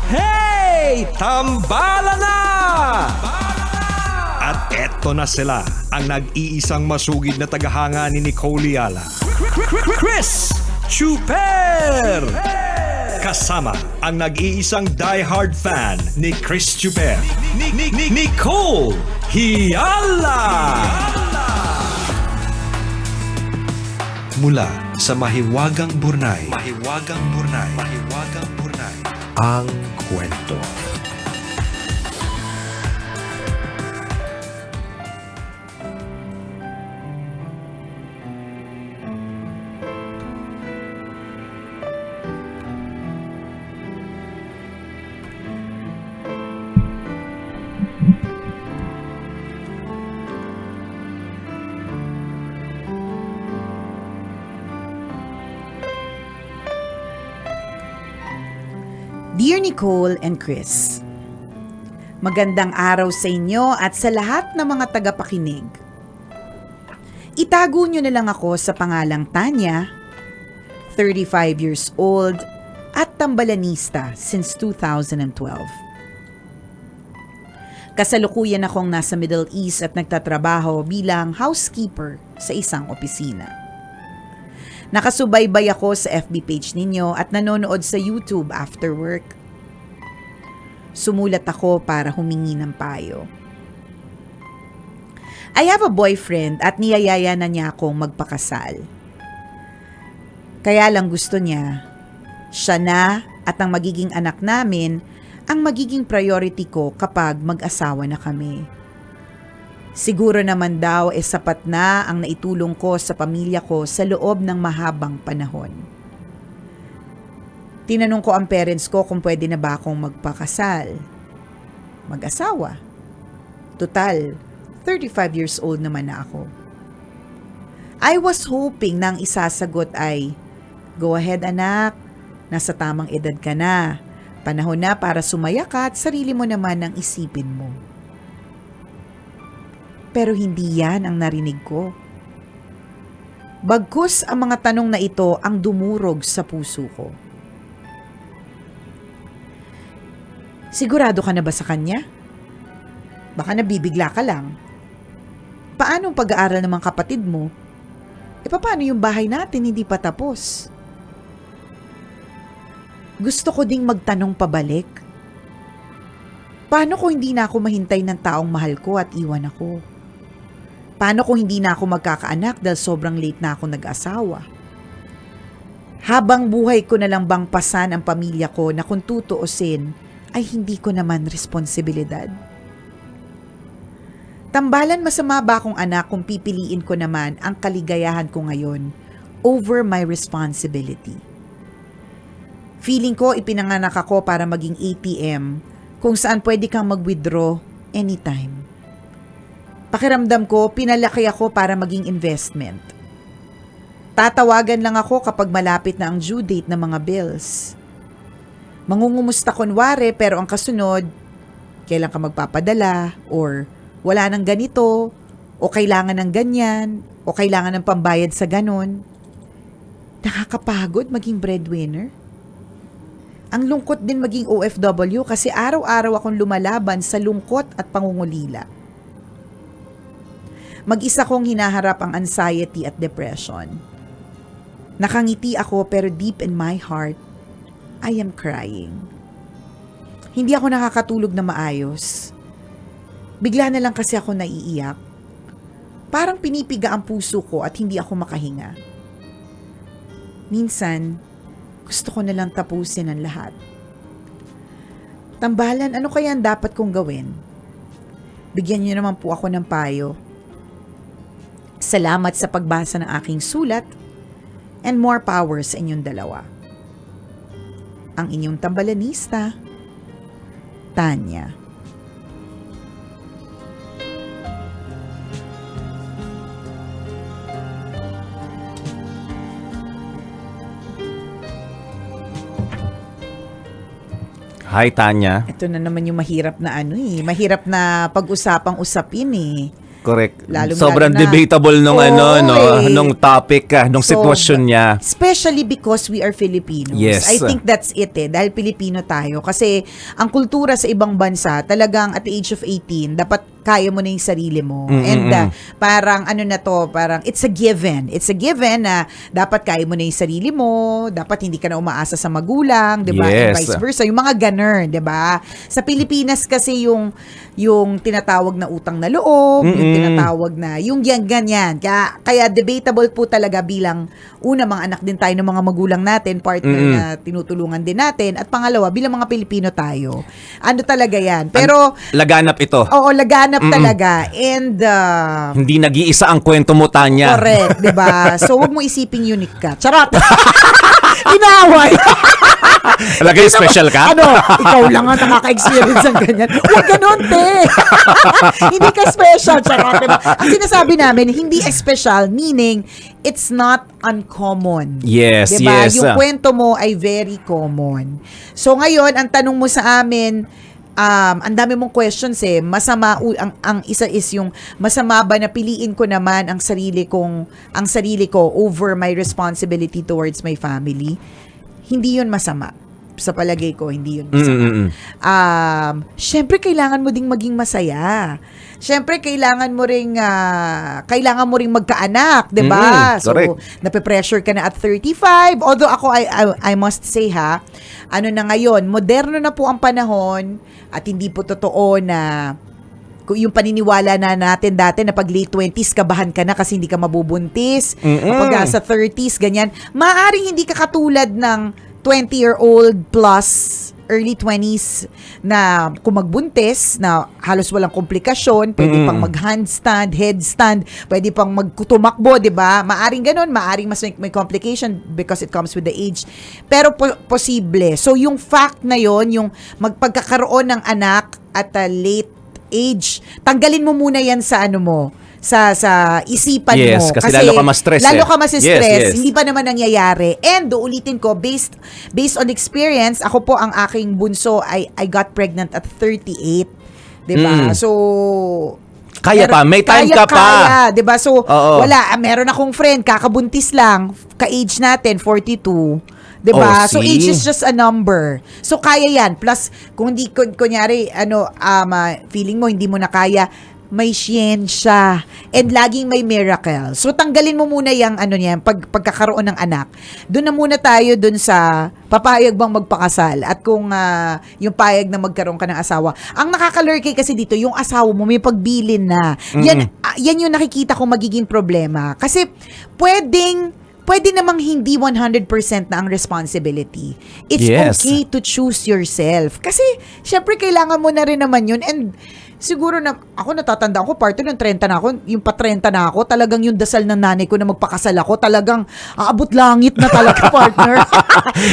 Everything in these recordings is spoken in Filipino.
Hey! Tambala na! At eto na sila, ang nag-iisang masugid na tagahanga ni Nicole Yala. Chris Chuper! Kasama ang nag-iisang diehard fan ni Chris Chuper, Nicole Yala! Mula sa Mahiwagang Burnay, ang kwento. Dear Nicole and Chris, magandang araw sa inyo at sa lahat ng mga tagapakinig. Itago nyo na lang ako sa pangalang Tanya, 35 years old at tambalanista since 2012. Kasalukuyan akong nasa Middle East at nagtatrabaho bilang housekeeper sa isang opisina. Nakasubaybay ako sa FB page ninyo at nanonood sa YouTube after work. Sumulat ako para humingi ng payo. I have a boyfriend at niyayaya na niya akong magpakasal. Kaya lang gusto niya, siya na at ang magiging anak namin ang magiging priority ko kapag mag-asawa na kami. Siguro naman daw sapat na ang naitulong ko sa pamilya ko sa loob ng mahabang panahon. Tinanong ko ang parents ko kung pwede na ba akong magpakasal. Mag-asawa. Total, 35 years old naman na ako. I was hoping na ang isasagot ay, "Go ahead anak, nasa tamang edad ka na. Panahon na para sumaya ka at sarili mo naman ang isipin mo." Pero hindi yan ang narinig ko. Bagkus ang mga tanong na ito ang dumurog sa puso ko. Sigurado ka na ba sa kanya? Baka nabibigla ka lang. Paano ang pag-aaral ng mga kapatid mo? Paano yung bahay natin hindi pa tapos? Gusto ko ding magtanong pabalik. Paano kung hindi na ako mahintay ng taong mahal ko at iwan ako? Paano kung hindi na ako magkakaanak dahil sobrang late na ako nag-asawa? Habang buhay ko na lang bang pasan ang pamilya ko na kung tutuusin ay hindi ko naman responsibilidad? Tambalan masama ba akong anak kung pipiliin ko naman ang kaligayahan ko ngayon over my responsibility? Feeling ko ipinanganak ako para maging ATM kung saan pwede kang mag-withdraw anytime. Pakiramdam ko, pinalaki ako para maging investment. Tatawagan lang ako kapag malapit na ang due date ng mga bills. Mangungumusta kunwari pero ang kasunod, kailan ka magpapadala or wala nang ganito o kailangan ng ganyan o kailangan ng pambayad sa ganon. Nakakapagod maging breadwinner. Ang lungkot din maging OFW kasi araw-araw akong lumalaban sa lungkot at pangungulila. Mag-isa kong hinaharap ang anxiety at depression. Nakangiti ako pero deep in my heart, I am crying. Hindi ako nakakatulog na maayos. Bigla na lang kasi ako naiiyak. Parang pinipiga ang puso ko at hindi ako makahinga. Minsan, gusto ko na lang tapusin ang lahat. Tambalan, ano kaya ang dapat kong gawin? Bigyan niyo naman po ako ng payo. Salamat sa pagbasa ng aking sulat and more power sa inyong dalawa. Ang inyong tambalanista, Tanya. Hi, Tanya. Ito na naman yung mahirap na mahirap na pag-usapang usapin . Correct. Sobrang Sobrang debatable nung nung topic, nung sitwasyon niya. Especially because we are Filipinos. Yes. I think that's it dahil Pilipino tayo. Kasi ang kultura sa ibang bansa, talagang at the age of 18, dapat kaya mo na yung sarili mo. And parang parang it's a given. It's a given na dapat kaya mo na yung sarili mo, dapat hindi ka na umaasa sa magulang, 'di ba? And Yes. vice versa, yung mga ganun, 'di ba? Sa Pilipinas kasi yung tinatawag na utang na loob, yung tinatawag na yung ganyan. Kaya debatable po talaga bilang una, mga anak din tayo ng mga magulang natin, partner na tinutulungan din natin, at pangalawa, bilang mga Pilipino tayo. Ano talaga yan? Pero Laganap ito. oo, laganap talaga. And Hindi nag-iisa ang kwento mo, Tanya. correct, 'di ba? So wag mo isiping unique ka. Charot. Inaway. Lagay special ka? Ikaw lang ang nakaka-experience ng ganyan. Huwag ganun, te. Hindi ka special. Charot, diba? Ang sinasabi namin, hindi special, meaning, it's not uncommon. Yes, diba? yes. Yung kwento mo ay very common. So, ngayon, ang tanong mo sa amin, ang dami mong questions masama ang isa is yung masama ba na piliin ko naman ang sarili ko over my responsibility towards my family. Hindi yun masama. Sa palagay ko, hindi yun masama. Syempre, kailangan mo ding maging masaya. Syempre, kailangan mo ring magkaanak, 'di ba? So, nape-pressure ka na at 35. Although ako, I must say ano na ngayon, moderno na po ang panahon at hindi po totoo na yung paniniwala na natin dati na pag late 20s, kabahan ka na kasi hindi ka mabubuntis. Kapag sa 30s, ganyan. Maaaring hindi ka katulad ng 20-year-old plus early 20s na kung magbuntis na halos walang komplikasyon, pwede pang mag-handstand, headstand, pwede pang magtumakbo, 'di ba? Maaring ganun, maaring mas may complication because it comes with the age. Pero posible. So yung fact na yon, yung magpagkakaroon ng anak at a late age, tanggalin mo muna yan sa sa isipan yes, mo. Kasi lalo ka ma-stress. Lalo ka ma-stress. Yes. Hindi pa naman nangyayari. And uulitin ko, based on experience, ako po ang aking bunso, I got pregnant at 38. 'Di ba? So, kaya pa, may time ka pa. Kaya, 'di ba? So, wala, meron akong friend, kakabuntis lang, ka-age natin 42. 'Di ba? So age is just a number. So kaya 'yan. Plus kung hindi kunyari feeling mo hindi mo na kaya, may siyensya and laging may miracle. So tanggalin mo muna yung pagkakaroon ng anak. Doon na muna tayo doon sa papayag bang magpakasal at kung yung payag na magkaroon ka ng asawa. Ang nakakalurkay kasi dito, yung asawa mo may pagbilin na. Yan yung nakikita ko magiging problema. Kasi pwede namang hindi 100% na ang responsibility. It's okay to choose yourself. Kasi, syempre, kailangan mo na rin naman yun. And, siguro na, ako natatandaan ko, partner ng 30 na ako, yung pa-30 na ako, talagang yung dasal ng nanay ko na magpakasal ako, talagang aabot langit na talaga, partner.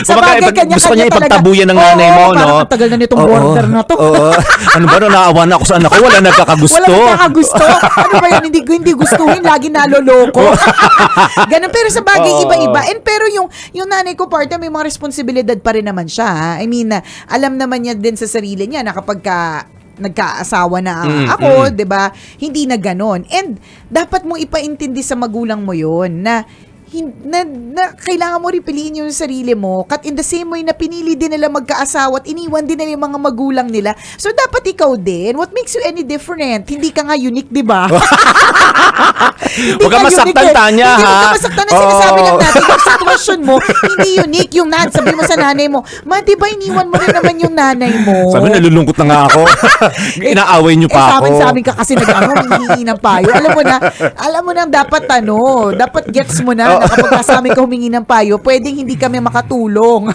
Sa bagay, kanya-kanya gusto niya talaga. ipagtabuyan ng nanay mo, no? Parang ang tagal na nitong border na to. Ano ba, naawa na ako sa anak ko, wala nagkakagusto. Wala nagkakagusto. Ano ba yan, hindi gustuhin, lagi naloloko. Ganun, pero sa bagay, iba-iba. And pero yung nanay ko, partner, may mga responsibilidad pa rin naman siya. I mean, alam naman niya din sa sarili niya na kapag nagkaasawa na ako, 'di ba? Hindi na ganoon. And dapat mong ipaintindi sa magulang mo 'yon na kailangan mo rin piliin yung sarili mo. Kat in the same way na pinili din nila magkaasawa at iniwan din nila yung mga magulang nila. So, dapat ikaw din. What makes you any different? Hindi ka nga unique, di ba? Huwag ka masaktan, Tanya, ha? Hindi ka masaktan na sinasabi lang natin. Yung sitwasyon mo, hindi unique. Yung sabi mo sa nanay mo, di ba iniwan mo rin naman yung nanay mo? Sabi, nalulungkot na nga ako. Inaaway niyo pa ako. Sa amin ka kasi hihingi ng payo. Alam mo na dapat dapat gets mo na kapag kasama ka humingi ng payo, pwedeng hindi kami makatulong.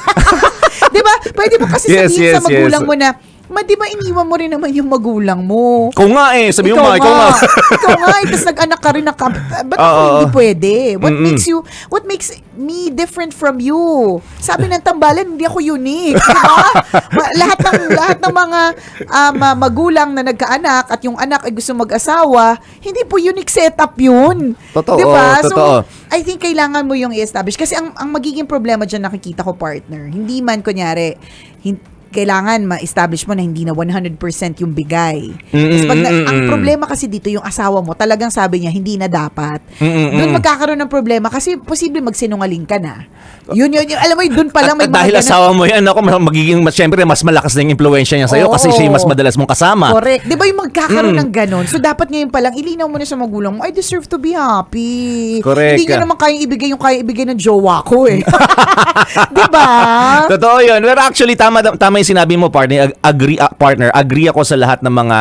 Di ba? Pwede mo kasi sabihin sa magulang mo na, di ba iniwan mo rin naman yung magulang mo? Ikaw nga sabi mo ikaw nga. Ikaw nga tapos nag-anak ka rin ba't ako hindi pwede? What makes me different from you? Sabi ng tambalan, hindi ako unique. Diba? lahat ng mga magulang na nagkaanak at yung anak ay gusto mag-asawa, hindi po unique setup yun. Totoo, diba? totoo. So, I think kailangan mo yung i-establish. Kasi ang magiging problema dyan nakikita ko, partner, hindi man kunyari, kailangan ma-establish mo na hindi na 100% yung bigay. Tapos ang problema kasi dito, yung asawa mo, talagang sabi niya, hindi na dapat. Doon magkakaroon ng problema kasi posible magsinungaling ka na. Yun, alam mo, doon pa lang may mga dahil asawa mo yan, ako, magiging, syempre, mas malakas na yung impluensya niya sa'yo kasi siya yung mas madalas mong kasama. Correct. Di ba yung magkakaroon ng ganon? So, dapat ngayon pa lang, ilinaw mo na sa magulang mo, I deserve to be happy. Correct. Hindi niya naman kayang ibigay yung kayang ibigay ng jowa ko eh. Di ba? Totoo yun. Pero actually, tama yung sinabi mo, partner. Agree ako sa lahat ng mga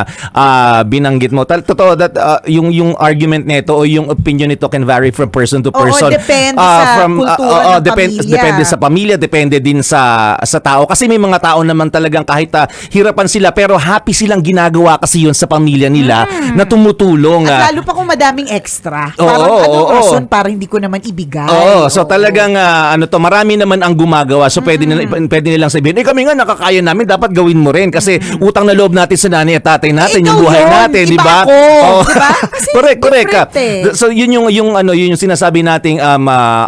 binanggit mo. Totoo that yung argument nito o yung opinion nito can vary from person to person. Depende sa kultura ng pamilya. Depende sa pamilya, depende din sa tao. Kasi may mga tao naman talagang kahit hirapan sila, pero happy silang ginagawa kasi yun sa pamilya nila na tumutulong. At lalo pa kung madaming extra. Oo, Parang anong oo. rason para hindi ko naman ibigay. So talagang marami naman ang gumagawa. So pwede nilang sabihin, kami nga nakakaya namin, dapat gawin mo rin kasi utang na loob natin sa nanay at tatay natin, yung buhay natin, di ba? Diba? Correct. Eh. So yun yung sinasabi nating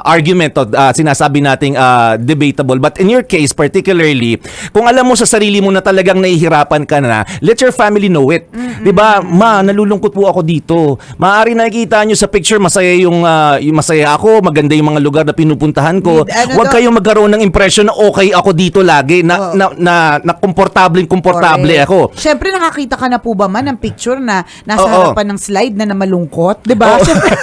argument o sinasabi nating debatable. But in your case particularly, kung alam mo sa sarili mo na talagang nahihirapan ka na, let your family know it. Di ba? Ma, nalulungkot po ako dito. Maaari nakikita nyo sa picture, masaya yung masaya ako, maganda yung mga lugar na pinupuntahan ko. Huwag kayong magkaroon ng impression na okay ako dito lagi, na komportable ako. Siyempre, nakakita ka na po ba man ng picture na nasa harapan ng slide na malungkot? Diba? Siyempre,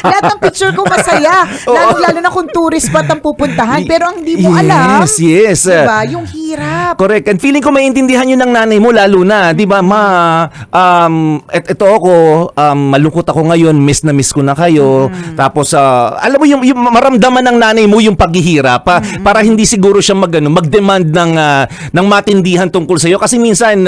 lahat ng picture ko masaya. Lalo na kung tourist spot ang pupuntahan. Pero ang di mo alam. Yes. Diba? Yung hirap. Correct. And feeling ko maintindihan yun ng nanay mo, lalo na. Di ba, ma, ito ako, malungkot ako ngayon, miss na miss ko na kayo. Tapos, alam mo, yung maramdaman ng nanay mo yung paghihirap, para hindi siguro siya mag-demand ng matindihan tungkol sa iyo kasi minsan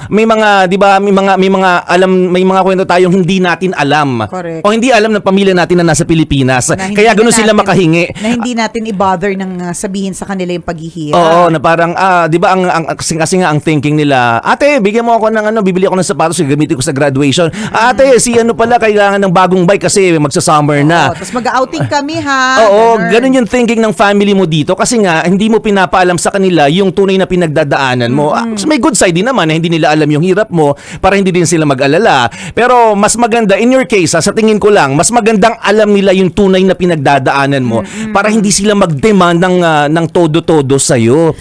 may mga 'di ba may mga kwento tayong hindi natin alam. Correct. O hindi alam ng pamilya natin na nasa Pilipinas. Kaya ganoon sila makahingi. Na hindi natin i-bother ng sabihin sa kanila yung paghihirap. Oo, na parang 'di ba kasi nga ang thinking nila, ate, bigyan mo ako ng bibili ako ng sapatos gagamitin ko sa graduation. Ate, si pala kailangan ng bagong bike kasi magsa-summer na. Tapos mag-outing kami ha. Oo, ganun yung thinking ng family mo dito kasi nga hindi mo pinapaalam sa kanila yung tunay na pinagdadaanan mo. May good side din naman na hindi nila alam yung hirap mo para hindi din sila mag-alala. Pero mas maganda, in your case, sa tingin ko lang, mas magandang alam nila yung tunay na pinagdadaanan mo para hindi sila mag-demand ng todo-todo sa'yo.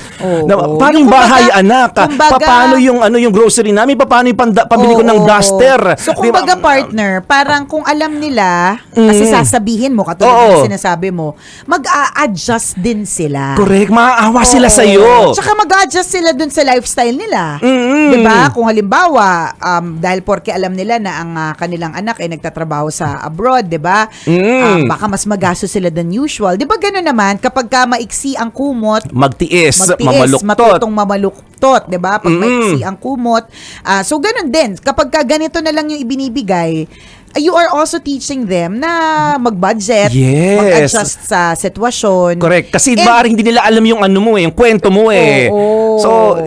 Paano yung bahay, anak? Paano yung grocery namin? Paano yung pambili ko ng duster? So kumbaga partner, parang kung alam nila, kasi sasabihin mo, katulad ng sinasabi mo, mag-a-adjust din sila. Correct, maaawa sila sa'yo. Tsaka mag-adjust sila dun sa lifestyle nila. Diba? Kung halimbawa, dahil porke alam nila na ang kanilang anak ay nagtatrabaho sa abroad, diba? Baka mas magastos sila than usual. Diba gano'n naman, kapag ka maiksi ang kumot, magtiis, mamaluktot. matutong mamaluktot, diba? Pag maiksi ang kumot. So, gano'n din. Kapag ka ganito na lang yung ibinibigay, you are also teaching them na mag-budget, mag-adjust sa sitwasyon. Correct. Kasi maaaring hindi nila alam yung yung kwento mo eh. So,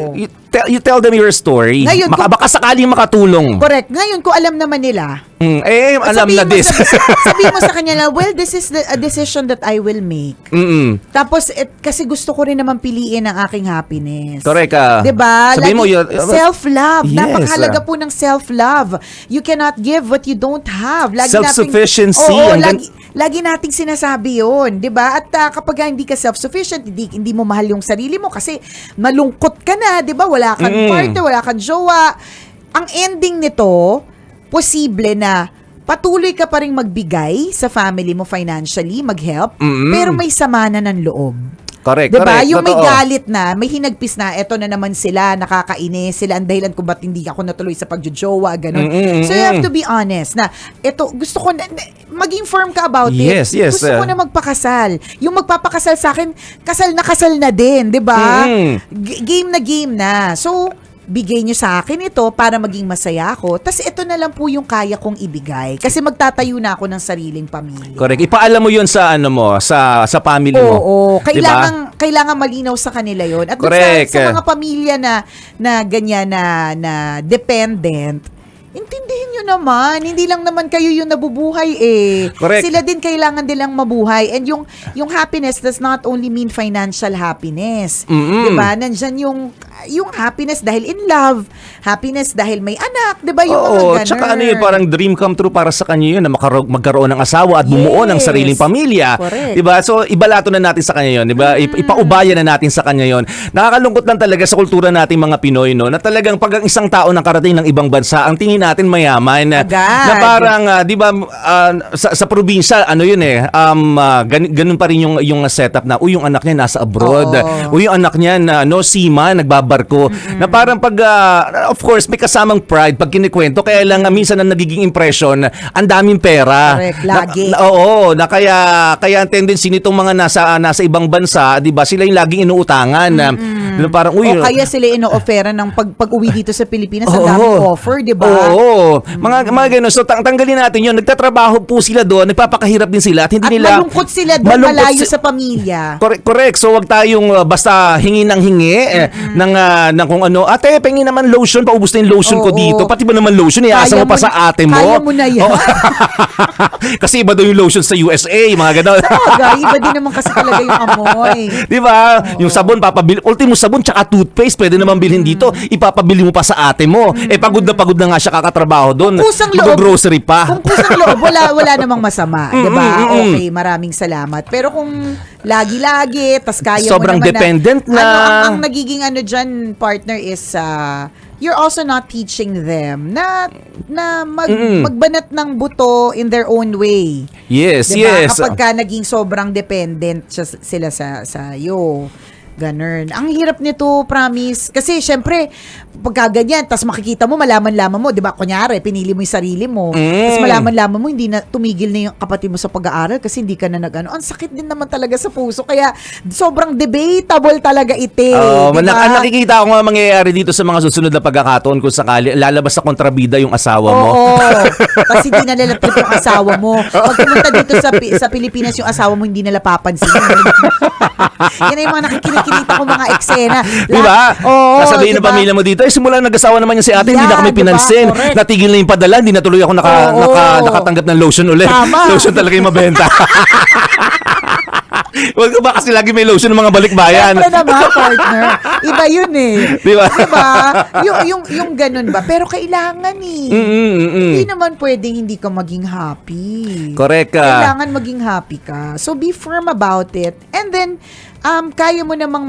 you tell them your story. Ngayon, baka sakaling makatulong. Correct. Ngayon, kung alam naman nila, alam na this. Sabihin mo sa kanya na, well, this is a decision that I will make. Tapos, kasi gusto ko rin naman piliin ang aking happiness. Correct. Diba? Sabihin mo, self-love. Yes. Napakahalaga po ng self-love. You cannot give what you don't have. Self-sufficiency. Lagi nating sinasabi yun. Diba? At kapag hindi ka self-sufficient, hindi mo mahal yung sarili mo kasi malungkot ka na. Diba? Wala kang partner, wala kang jowa. Ang ending nito, posible na patuloy ka pa rin magbigay sa family mo financially, mag-help, pero may sama na ng loob. Correct, diba? correct. Yung may Totoo. galit na, may hinagpis na, eto na naman sila, nakakainis, sila ang dahilan kung ba't hindi ako natuloy sa pagjojowa, ganun. So you have to be honest na, eto, gusto ko na, maging firm ka about Yes. it. Gusto ko na magpakasal. Yung magpapakasal sa akin, kasal na din, diba? Game na. So, bigay nyo sa akin ito para maging masaya ako. Tas ito na lang po yung kaya kong ibigay. Kasi magtatayo na ako ng sariling pamilya. Correct. Ipaalam mo 'yun sa sa family mo. Oo. Kailangan malinaw sa kanila 'yon. At sa mga pamilya na ganyan na dependent, intindihin nyo naman. Hindi lang naman kayo yung nabubuhay eh. Correct. Sila din kailangan nilang mabuhay. And yung happiness does not only mean financial happiness. Diba? Nandyan yung yung happiness dahil in love, happiness dahil may anak, 'di ba? Yung mga Oo, ganun. tsaka ano yun, parang dream come true para sa kanya yun na magkaroon ng asawa at bumuo ng Yes. sariling pamilya. Correct. 'Di ba? So ibalato na natin sa kanya yun, 'di ba? Ipaubaya na natin sa kanya yun. Nakakalungkot lang talaga sa kultura nating mga Pinoy, no, na talagang pag ang isang tao nakarating ng ibang bansa, ang tingin natin mayaman na, Agad. na parang 'di ba sa probinsya ano yun ganun pa rin yung setup na yung anak niya nasa abroad. Oo. Yung anak niya na seaman, nagbabarko. Na parang pag of course may kasamang pride pag kinikwento, kaya lang minsan ang nagiging impression ang daming pera. Correct, lagi. Oo, na kaya ang tendency nitong mga nasa ibang bansa, 'di ba? Sila yung laging inuutangan. Na parang O kaya sila ino-offera ng pag-uwi dito sa Pilipinas, ang Oo. daming offer, 'di ba? Oo. Mga ganun. So tanggalin natin 'yon. Nagtatrabaho po sila doon, nagpapakahirap din sila at hindi At nila malungkot sila doon, malayo sa pamilya. Correct. So wag tayong basta hingi ng hingi ng kung ano. Ate, pengi naman lotion, paubos na yung lotion ko Oo. dito. Pati ba naman lotion, iasa mo pa sa ate mo? Kaya mo na yan. Oo. Kasi iba daw yung lotion sa USA, mga gano'n. Sabagay, iba din naman kasi talaga yung amoy. Di ba? Yung sabon, ultimo sabon, tsaka toothpaste, pwede naman bilhin dito. Ipapabili mo pa sa ate mo. Pagod na nga siya kakatrabaho doon. Kusang loob. Grocery pa. Kung kusang loob, wala namang masama. Diba? Okay, maraming salamat. Pero kung lagi-lagi, tas kaya Sobrang mo naman dependent na. ang nagiging dyan, partner, is you're also not teaching them na magbanat ng buto in their own way. Yes, Diba? yes. Kapag ka naging sobrang dependent sila sa iyo. Ganun. Ang hirap nito, promise. Kasi, syempre, pagka ganyan, tas makikita mo, malaman-laman mo, di ba? Kunyari, pinili mo yung sarili mo. Tas malaman-laman mo, hindi na tumigil na yung kapatid mo sa pag-aaral kasi hindi ka na nag-ano. Ang sakit din naman talaga sa puso. Kaya, sobrang debatable talaga ite. Diba? Ang nakikita ko nga mangyayari dito sa mga susunod na pagkakataon kung sakali lalabas sa kontrabida yung asawa mo. Oo. Kasi hindi na nalatrip yung asawa mo. Pag pumunta dito sa Pilipinas, yung asawa mo hindi nila papansin. Yan ay yung mga nakikita ko mga eksena. Di ba? Oo. Sasabihin ng diba? pamilya mo dito, simula nag-asawa naman niya si ate, hindi na kami Yan, pinansin. diba? Correct. Natigil na yung padala, hindi na tuloy ako Oo. nakatanggap ng lotion ulit. Tama. Lotion talaga yung mabenta. Wag ba kasi lagi may lotion ng mga balikbayan. Siyempre naman, partner. Iba yun eh. Di ba? Diba? Yung ganun ba? Pero kailangan eh. Hindi naman pwedeng hindi ka maging happy. Correct ka. Kailangan maging happy ka. So be firm about it. And then, kaya mo namang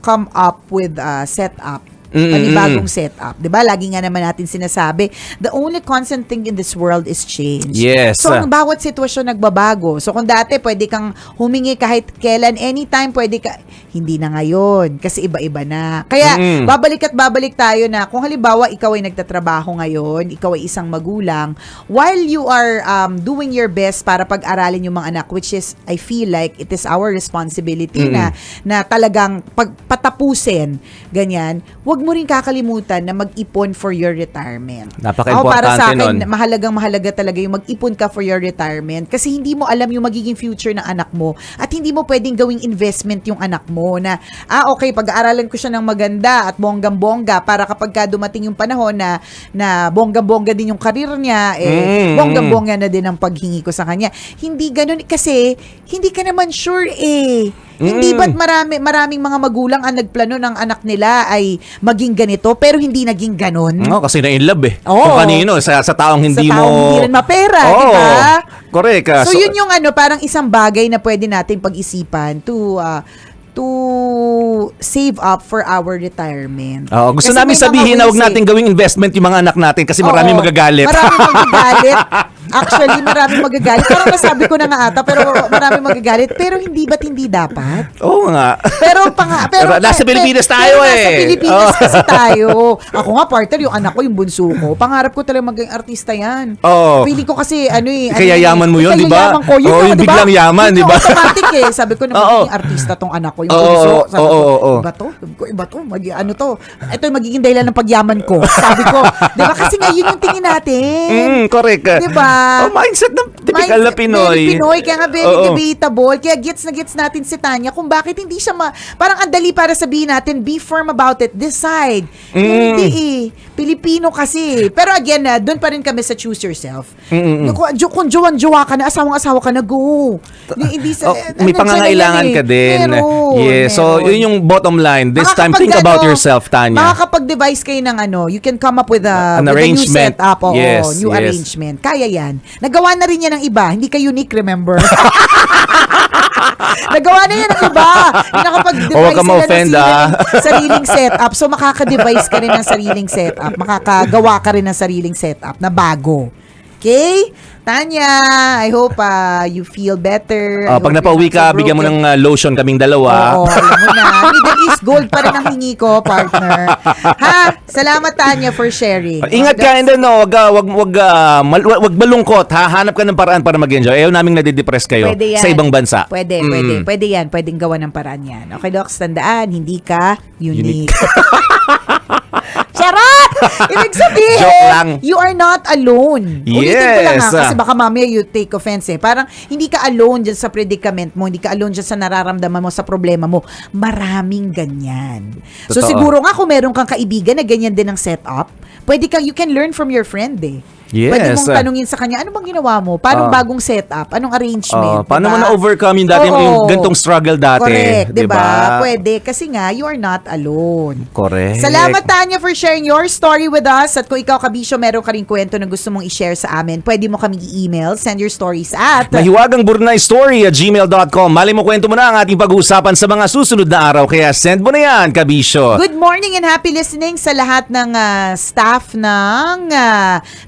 come up with a setup. Panibagong setup. Diba? Lagi nga naman natin sinasabi, the only constant thing in this world is change. Yes. So, ang bawat sitwasyon nagbabago. So, kung dati pwede kang humingi kahit kailan, anytime, pwede ka, hindi na ngayon. Kasi iba-iba na. Kaya, babalik tayo na, kung halimbawa, ikaw ay nagtatrabaho ngayon, ikaw ay isang magulang, while you are doing your best para pag-aralin yung mga anak, which is, I feel like, it is our responsibility na talagang patapusin, ganyan, wag mo rin kakalimutan na mag-ipon for your retirement. Napaka-importante para sa akin, nun. mahalaga talaga yung mag-ipon ka for your retirement kasi hindi mo alam yung magiging future ng anak mo at hindi mo pwedeng gawing investment yung anak mo na, okay, pag-aaralan ko siya ng maganda at bonggang-bongga para kapag ka dumating yung panahon na bonggang-bongga din yung karir niya, bonggang-bongga na din ang paghingi ko sa kanya. Hindi ganun kasi hindi ka naman sure eh. Hindi ba't maraming mga magulang ang nagplano ng anak nila ay maging ganito pero hindi naging ganun? No, kasi na-in love eh. Oo. Kung kanino, sa taong hindi sa taong mo... hindi rin mapera, Oo. di ba? Correct. So, yun yung parang isang bagay na pwede nating pag-isipan to save up for our retirement. Gusto Kasi namin may mga sabihin na ways huwag natin gawing investment yung mga anak natin kasi maraming Oo. magagalit. Maraming magagalit. Actually, maraming magagalit. Parang nasabi ko na nga ata, pero maraming magagalit. Pero hindi ba't hindi dapat? Oo nga. Pero nasa Pilipinas tayo pero eh. Nasa Pilipinas Oh. kasi tayo. Ako nga, partner, yung anak ko, yung bunso ko. Pangarap ko talaga maging artista yan. Oo. Feeling ko kasi, Kaya yaman mo yun, di ba? Kaya yaman ko yun. Oo, yung di ba? biglang yaman, Yun di ba? yung automatic eh. Sabi ko na Oo. magiging artista tong anak ko, yung Oo, bunso. Sabi ko, oo. iba to? Sabi ko, iba to? Ano to? Ito yung magiging dahilan ng pagyaman ko. Sabi ko, di ba? Kasi nga, yun yung tingin natin. Correct. Di ba? Oh, mindset ng typical na Pinoy. Very Pinoy, kaya nga very Oo. debatable. Kaya gets na gets natin si Tanya kung bakit hindi siya parang ang dali para sabihin natin, be firm about it, decide. Hindi eh. Pilipino kasi. Pero again, doon pa rin kami sa choose yourself. Kung jowa ka na, asawang-asawa ka na, go. Hindi sa, May pangangailangan ka din. So, yun yung bottom line. This time, think about yourself, Tanya. Makakapag-devise kayo ng you can come up with a, An with a new arrangement. setup. Oo, Yes, new yes. arrangement. Kaya yan. Nagawa na rin yan ng iba. Hindi ka unique, remember? Nagawa na yan ng iba. Nakapag-devise Huwag ka sila ma-offend, ng sariling setup. So, makaka-devise ka rin ng sariling setup. Makakagawa ka rin ng sariling setup na bago. Okay? Tanya, I hope you feel better. I hope Pag you're napauwi not ka, so bigyan mo broken. ng lotion kaming dalawa. Oo, alam mo na. Middle East Gold pa rin ang hingi ko, partner. Ha? Salamat, Tanya, for sharing. Ingat ka, and then, wag malungkot, ha? Hanap ka ng paraan para mag-enjoy. Ayaw naming nadidepress kayo Pwede yan. sa ibang bansa. Pwede yan. Pwedeng gawa ng paraan yan. Okay, Docs, tandaan, hindi ka unique. Charot! Ibig sabihin, Joke lang. you are not alone. Ulitin ko lang Yes. kasi baka mamaya you take offense eh. Parang hindi ka alone dyan sa predicament mo, hindi ka alone dyan sa nararamdaman mo, sa problema mo. Maraming ganyan. So Totoo. siguro nga kung meron kang kaibigan na ganyan din ang setup, you can learn from your friend eh. Yes. Pwede mong tanungin sa kanya, ano bang ginawa mo? Paano bagong setup? Anong arrangement? Paano Diba? mo na-overcome yung dati, Oo. yung gantong struggle dati? Correct, diba? Pwede. Kasi nga, you are not alone. Correct. Salamat, Tanya, for sharing your story with us. At kung ikaw, Kabisyo, meron ka rin kwento na gusto mong i-share sa amin, pwede mo kami i-email. Send your stories at mahiwagangburnaystory@gmail.com. Mali mo kwento mo na ang ating pag-uusapan sa mga susunod na araw. Kaya send mo na yan, Kabisyo. Good morning and happy listening sa lahat ng staff ng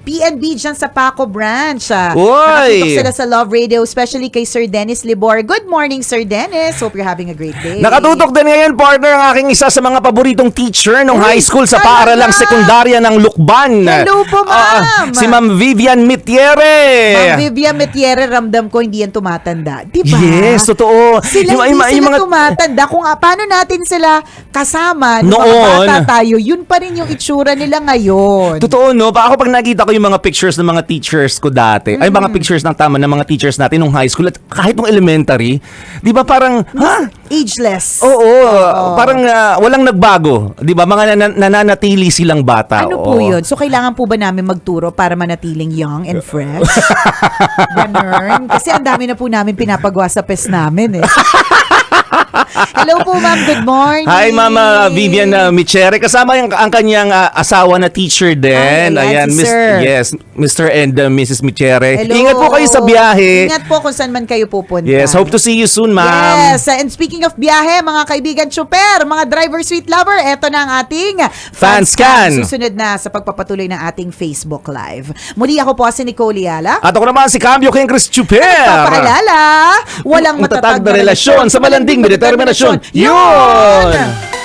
PNB dyan sa Paco Branch. Uy! Nakatutok sila sa Love Radio, especially kay Sir Dennis Libor. Good morning, Sir Dennis. Hope you're having a great day. Nakatutok din ngayon, partner, ang aking isa sa mga paboritong teacher nung Uy, high school sa talaga? paaralang sekundarya ng Lukban. Hello po, ma'am. Si Ma'am Vivian Mitiere. Ma'am Vivian Metiere, ramdam ko hindi yan tumatanda. Diba? Yes, totoo. Sila hindi sila tumatanda. Kung paano natin sila kasama nung mga Noon. bata tayo, yun pa rin yung itsura nila ngayon. Totoo, no? Ako pag nakita ko yung mga pictures ng mga teachers ko dati, ay mga pictures ng mga teachers natin nung high school at kahit nung elementary, di ba parang, Ageless. Oo, parang walang nagbago. Di ba? Mga nananatili silang bata. Ano po yun? So, kailangan po ba namin magturo para manatiling young and fresh? Ganun. Kasi ang dami na po namin pinapagawa sa pes namin eh. Hello po, ma'am. Good morning. Hi, Mama Vivian Michere. Kasama ang kanyang asawa na teacher din. Ay, ayan, si Sir. Yes, Mr. and Mrs. Michere. Hello. Ingat po kayo sa biyahe. Ingat po kung saan man kayo pupunta. Yes, hope to see you soon, ma'am. Yes, and speaking of biyahe, mga kaibigan super, mga driver sweet lover, eto na ang ating Fanscan. Susunod na sa pagpapatuloy ng ating Facebook Live. Muli ako po si Nicole Yala. At ako naman si Cambio King Chris Chuper. Papaalala, walang matatag na relasyon sa malanding determinasyon. Yun!